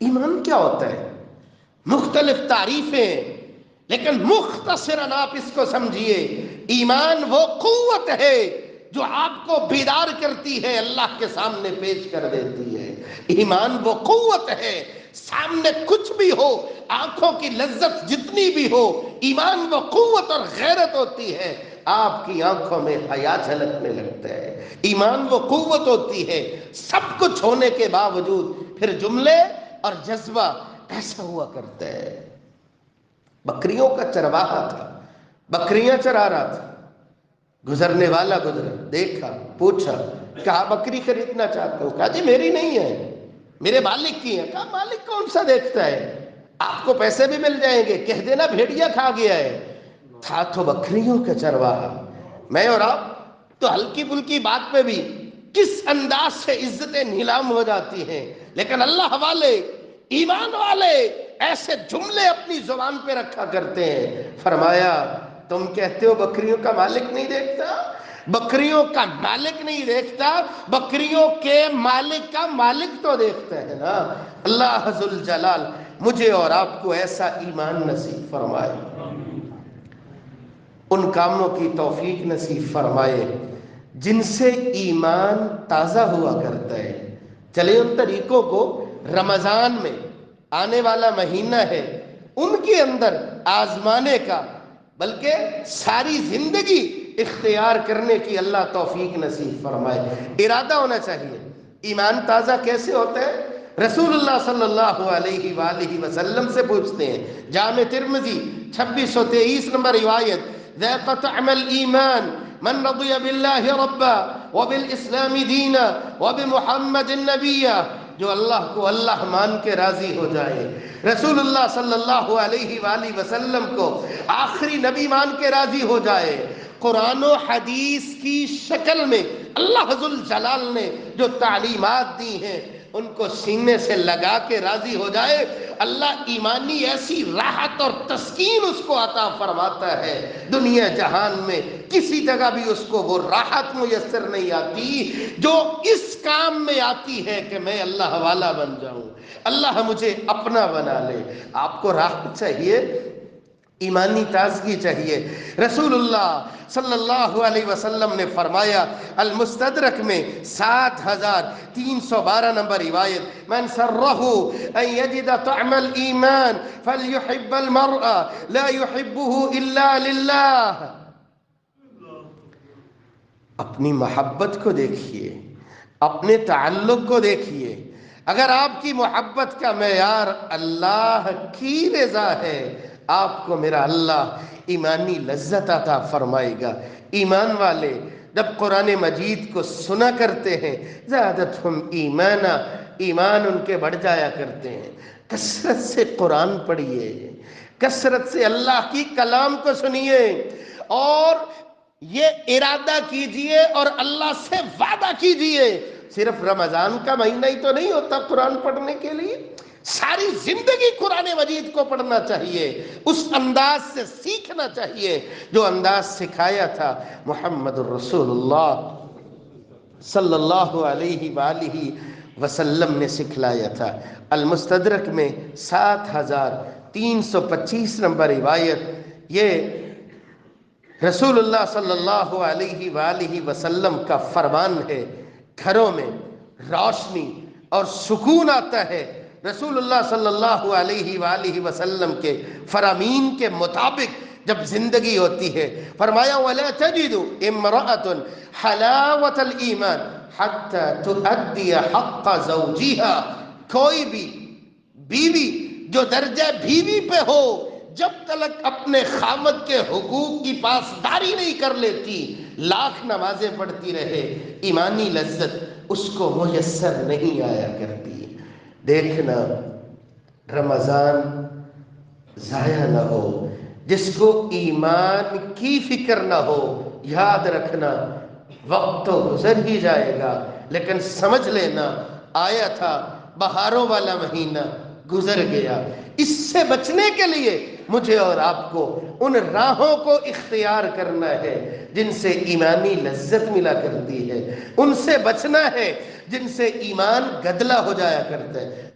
ایمان کیا ہوتا ہے؟ مختلف تعریفیں، لیکن مختصراً آپ اس کو سمجھیے، ایمان وہ قوت ہے جو آپ کو بیدار کرتی ہے، اللہ کے سامنے پیش کر دیتی ہے۔ ایمان وہ قوت ہے، سامنے کچھ بھی ہو، آنکھوں کی لذت جتنی بھی ہو، ایمان وہ قوت اور غیرت ہوتی ہے، آپ کی آنکھوں میں حیا جھلکنے لگتا ہے۔ ایمان وہ قوت ہوتی ہے، سب کچھ ہونے کے باوجود پھر جملے اور جذبہ ایسا ہوا کرتا ہے۔ بکریوں کا چرواہا تھا، بکریاں چرا رہا تھا، گزرنے والا گزرا، دیکھا، پوچھا، کہا بکری خریدنا چاہتے ہو؟ کہا جی میری نہیں ہے، میرے مالک کی ہے۔ کہا مالک کون سا دیکھتا ہے، آپ کو پیسے بھی مل جائیں گے، کہہ دینا بھیڑیا کھا گیا ہے۔ تھا تو بکریوں کا چرواہا۔ میں اور آپ تو ہلکی پھلکی بات پہ بھی کس انداز سے عزتیں نیلام ہو جاتی ہیں، لیکن اللہ والے، ایمان والے ایسے جملے اپنی زبان پہ رکھا کرتے ہیں۔ فرمایا تم کہتے ہو بکریوں کا مالک نہیں دیکھتا، بکریوں کا مالک نہیں دیکھتا، بکریوں کے مالک کا مالک تو دیکھتا ہے نا۔ اللہ ذوالجلال مجھے اور آپ کو ایسا ایمان نصیب فرمائے، ان کاموں کی توفیق نصیب فرمائے جن سے ایمان تازہ ہوا کرتا ہے۔ چلے ان طریقوں کو رمضان میں آنے والا مہینہ ہے ان کے اندر آزمانے کا، بلکہ ساری زندگی اختیار کرنے کی اللہ توفیق نصیب فرمائے۔ ارادہ ہونا چاہیے۔ ایمان تازہ کیسے ہوتا ہے؟ رسول اللہ صلی اللہ علیہ وآلہ وسلم سے پوچھتے ہیں، جامع ترمذی 2623 نمبر روایت، ذاق طعم الایمان من رضی باللہ ربا وبالاسلام دینا وبمحمد نبیا، جو اللہ کو اللہ مان کے راضی ہو جائے، رسول اللہ صلی اللہ علیہ وآلہ وسلم کو آخری نبی مان کے راضی ہو جائے، قرآن و حدیث کی شکل میں اللہ ذوالجلال نے جو تعلیمات دی ہیں ان کو سینے سے لگا کے راضی ہو جائے، اللہ ایمانی ایسی راحت اور تسکین اس کو عطا فرماتا ہے، دنیا جہان میں کسی جگہ بھی اس کو وہ راحت میسر نہیں آتی جو اس کام میں آتی ہے کہ میں اللہ والا بن جاؤں، اللہ مجھے اپنا بنا لے۔ آپ کو راحت چاہیے، ایمانی تازگی چاہیے۔ رسول اللہ صلی اللہ علیہ وسلم نے فرمایا، المستدرک میں 7312 نمبر روایت، من سرہ ان یجد طعم الایمان فلیحب المرء لا يحبه الا للہ۔ اپنی محبت کو دیکھیے، اپنے تعلق کو دیکھیے، اگر آپ کی محبت کا معیار اللہ کی رضا ہے، آپ کو میرا اللہ ایمانی لذت عطا فرمائے گا۔ ایمان والے جب قرآن مجید کو سنا کرتے ہیں، زادتہم ایمانا، ایمان ان کے بڑھ جایا کرتے ہیں۔ کثرت سے قرآن پڑھیے، کثرت سے اللہ کی کلام کو سنیے، اور یہ ارادہ کیجئے اور اللہ سے وعدہ کیجئے، صرف رمضان کا مہینہ ہی تو نہیں ہوتا قرآن پڑھنے کے لیے، ساری زندگی قرآن مجید کو پڑھنا چاہیے، اس انداز سے سیکھنا چاہیے جو انداز سکھایا تھا محمد الرسول اللہ صلی اللہ علیہ وآلہ وسلم نے سکھلایا تھا۔ المستدرک میں 7325 نمبر روایت، یہ رسول اللہ صلی اللہ علیہ وآلہ وسلم کا فرمان ہے۔ گھروں میں روشنی اور سکون آتا ہے رسول اللہ صلی اللہ علیہ وآلہ وسلم کے فرامین کے مطابق جب زندگی ہوتی ہے۔ فرمایا وَلَا تَجِدُ امْرَأَةٌ حَلَاوَةَ الْإِيمَانِ حَتَّى تُؤَدِّيَ حَقَّ زَوْجِهَا، کوئی بھی بیوی جو درجہ بیوی پہ ہو جب تک اپنے خامد کے حقوق کی پاسداری نہیں کر لیتی، لاکھ نمازیں پڑھتی رہے، ایمانی لذت اس کو میسر نہیں آیا کرتی۔ دیکھنا رمضان ضائع نہ ہو، جس کو ایمان کی فکر نہ ہو، یاد رکھنا وقت تو گزر ہی جائے گا، لیکن سمجھ لینا آیا تھا بہاروں والا مہینہ، گزر گیا۔ اس سے بچنے کے لیے مجھے اور آپ کو ان راہوں کو اختیار کرنا ہے جن سے ایمانی لذت ملا کرتی ہے، ان سے بچنا ہے جن سے ایمان گدلا ہو جایا کرتا ہے۔